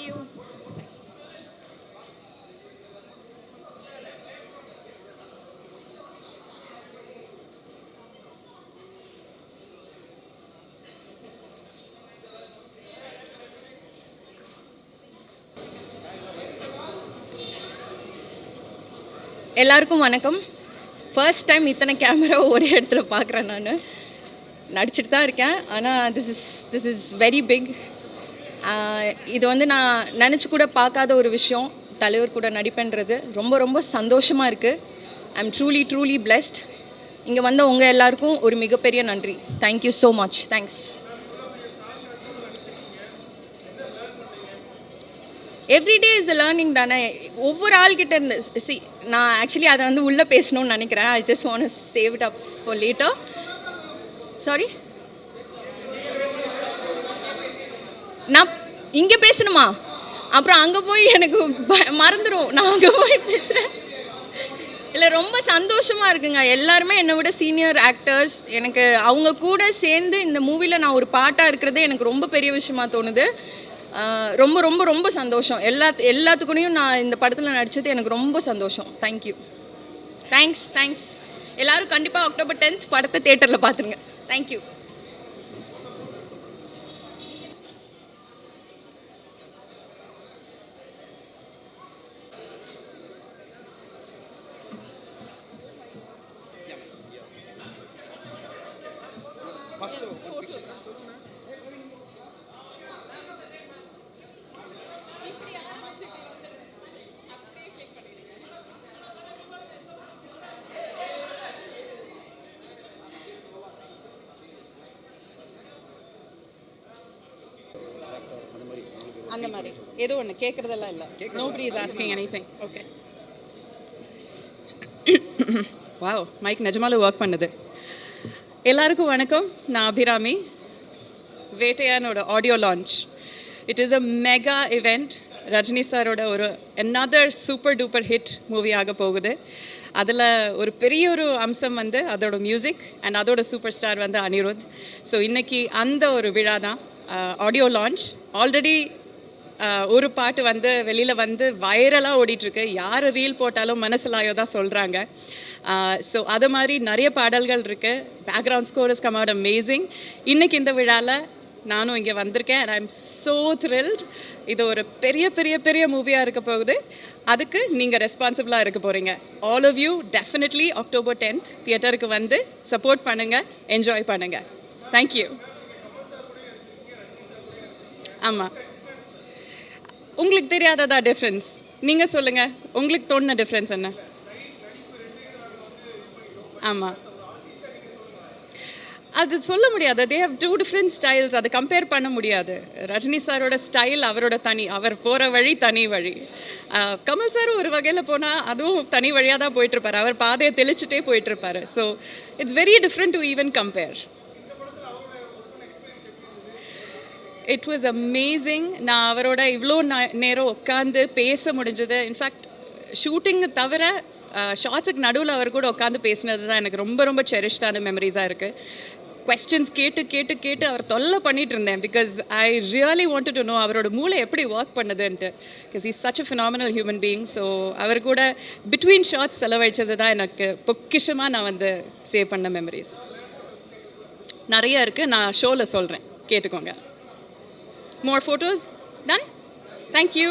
You. எல்லாருக்கும் வணக்கம். First time இத்தனை கேமரா ஒரே இடத்துல பார்க்குறேன். நான் நடிச்சிட்டு தான் இருக்கேன், ஆனால் திஸ் இஸ் வெரி பிக். இது வந்து நான் நினச்சி கூட பார்க்காத ஒரு விஷயம். தலைவர் கூட நடிப்பேன்றது ரொம்ப ரொம்ப சந்தோஷமாக இருக்குது. I am truly blessed. இங்கே வந்த உங்கள் எல்லாருக்கும் ஒரு மிகப்பெரிய நன்றி. Thank you so much. Thanks. Everyday is a learning தானே. ஒவ்வொரு ஆள்கிட்ட இருந்து நான் ஆக்சுவலி அதை வந்து உள்ளே பேசணும்னு நினைக்கிறேன். I just want to save it up for later. Sorry, நான் இங்கே பேசணுமா? அப்புறம் அங்கே போய் எனக்கு மறந்துடும். நான் அங்கே போய் பேசுகிறேன். இல்லை, ரொம்ப சந்தோஷமாக இருக்குங்க. எல்லாருமே என்னை விட சீனியர் ஆக்டர்ஸ். எனக்கு அவங்க கூட சேர்ந்து இந்த மூவியில் நான் ஒரு பாட்டாக இருக்கிறதே எனக்கு ரொம்ப பெரிய விஷயமா தோணுது. ரொம்ப ரொம்ப ரொம்ப சந்தோஷம். எல்லாத்துக்குனையும் நான் இந்த படத்தில் நடித்தது எனக்கு ரொம்ப சந்தோஷம். தேங்க்யூ. தேங்க்ஸ். எல்லோரும் கண்டிப்பாக அக்டோபர் 10th படத்தை தியேட்டரில் பார்த்துருங்க. தேங்க்யூ. அந்த மாதிரி ஏதோ ஒன்று கேட்குறதெல்லாம் இல்லை. Nobody is asking anything. Okay. Wow, mike நிஜமாலும் ஒர்க் பண்ணுது. எல்லாருக்கும் வணக்கம். நான் அபிராமி. வேட்டையானோட audio launch. It is a mega event. Rajini சாரோட ஒரு another super duper hit movie ஆக போகுது. அதில் ஒரு பெரிய ஒரு அம்சம் வந்து அதோட மியூசிக் அண்ட் அதோட சூப்பர் ஸ்டார் வந்து அனிருத். ஸோ இன்றைக்கி அந்த ஒரு விழா தான், ஆடியோ லான்ச். ஆல்ரெடி ஒரு பாட்டு வந்து வெளியில் வந்து வைரலாக ஓடிட்டுருக்கு. யார் ரீல் போட்டாலும் மனசிலாயோ தான் சொல்கிறாங்க. ஸோ அது மாதிரி நிறைய பாடல்கள் இருக்குது. Background score is come out amazing. இன்றைக்கி இந்த விழாவில் நானும் இங்கே வந்திருக்கேன். And I am so thrilled. இது ஒரு பெரிய பெரிய பெரிய மூவியாக இருக்க போகுது. அதுக்கு நீங்கள் ரெஸ்பான்சிபிளாக இருக்க போகிறீங்க. All of you definitely October 10th தியேட்டருக்கு வந்து சப்போர்ட் பண்ணுங்கள், என்ஜாய் பண்ணுங்கள். தேங்க்யூ. ஆமாம், உங்களுக்கு தெரியாததா டிஃப்ரென்ஸ்? நீங்கள் சொல்லுங்கள், உங்களுக்கு தோணுன டிஃப்ரென்ஸ் என்ன? ஆமாம், அது சொல்ல முடியாது. They have 2 different styles. அதை கம்பேர் பண்ண முடியாது. ரஜினி சாரோட ஸ்டைல் அவரோட தனி, அவர் போகிற வழி தனி வழி. கமல் சாரும் ஒரு வகையில் போனால் அதுவும் தனி வழியாக தான் போயிட்டுருப்பார். அவர் பாதையை தெளிச்சுட்டே போயிட்டுருப்பார். So it's very different to even compare. It was amazing. நான் அவரோட இவ்வளோ நேரம் உட்காந்து பேச முடிஞ்சது. இன்ஃபேக்ட் ஷூட்டிங்கு தவிர ஷார்ட்ஸுக்கு நடுவில் அவர் கூட உட்காந்து பேசினது தான் எனக்கு ரொம்ப ரொம்ப செரிஷ்டான மெமரிஸாக இருக்குது. கொஸ்டின்ஸ் கேட்டு அவர் தொல்லை பண்ணிகிட்டு இருந்தேன். Because I really wanted to know அவரோட மூளை எப்படி ஒர்க் பண்ணுதுன்ட்டு. Because is such a phenomenal human being. So அவர் கூட பிட்வீன் ஷார்ட்ஸ் செலவழிச்சது தான் எனக்கு பொக்கிஷமாக நான் வந்து சேவ் பண்ண மெமரிஸ் நிறைய இருக்குது. நான் ஷோவில் சொல்கிறேன், கேட்டுக்கோங்க. More photos? Done? Thank you.